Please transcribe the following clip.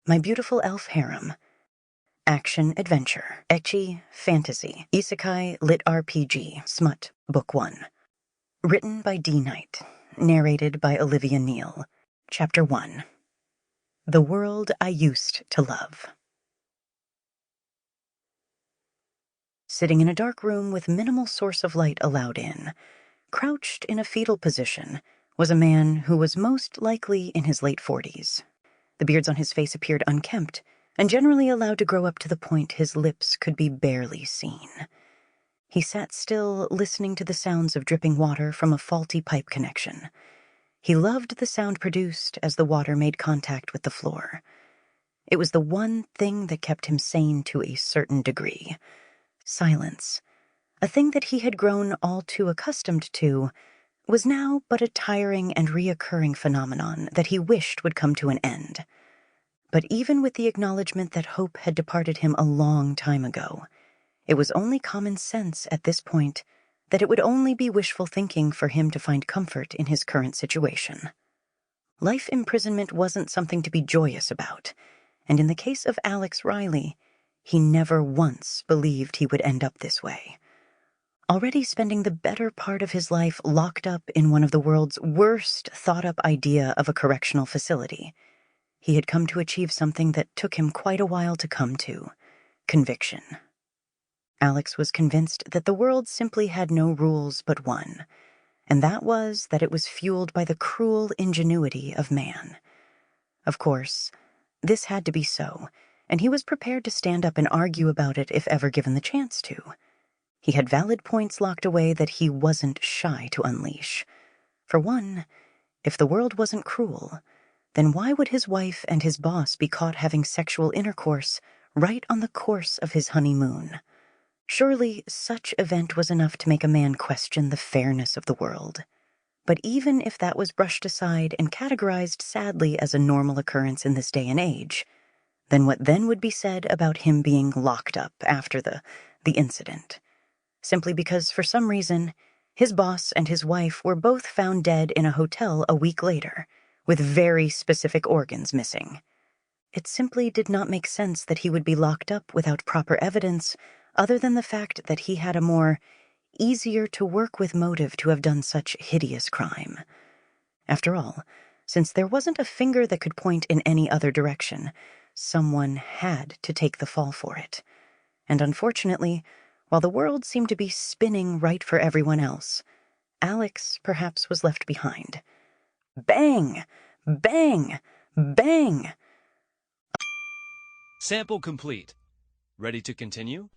My Beautiful Elf Harem, Action Adventure, Ecchi Fantasy, Isekai LitRPG Smut, Book 1. Written by D. Knight, narrated by Olivia Neel. Chapter 1. The World I Used to Love. Sitting in a dark room with minimal source of light allowed in, crouched in a fetal position, was a man who was most likely in his late 40s. The beards on his face appeared unkempt, and generally allowed to grow up to the point his lips could be barely seen. He sat still, listening to the sounds of dripping water from a faulty pipe connection. He loved the sound produced as the water made contact with the floor. It was the one thing that kept him sane to a certain degree. Silence, a thing that he had grown all too accustomed to, was now but a tiring and reoccurring phenomenon that he wished would come to an end. But even with the acknowledgement that hope had departed him a long time ago, it was only common sense at this point that it would only be wishful thinking for him to find comfort in his current situation. Life imprisonment wasn't something to be joyous about, and in the case of Alex Riley, he never once believed he would end up this way. Already spending the better part of his life locked up in one of the world's worst thought-up idea of a correctional facility, he had come to achieve something that took him quite a while to come to: conviction. Alex was convinced that the world simply had no rules but one, and that was that it was fueled by the cruel ingenuity of man. Of course, this had to be so, and he was prepared to stand up and argue about it if ever given the chance to. He had valid points locked away that he wasn't shy to unleash. For one, if the world wasn't cruel, then why would his wife and his boss be caught having sexual intercourse right on the course of his honeymoon? Surely such event was enough to make a man question the fairness of the world. But even if that was brushed aside and categorized sadly as a normal occurrence in this day and age, then what then would be said about him being locked up after the incident? Simply because, for some reason, his boss and his wife were both found dead in a hotel a week later, with very specific organs missing. It simply did not make sense that he would be locked up without proper evidence, other than the fact that he had a more easier-to-work-with motive to have done such hideous crime. After all, since there wasn't a finger that could point in any other direction, someone had to take the fall for it. And unfortunately, while the world seemed to be spinning right for everyone else, Alex perhaps was left behind. Bang! Bang! Bang! Sample complete. Ready to continue?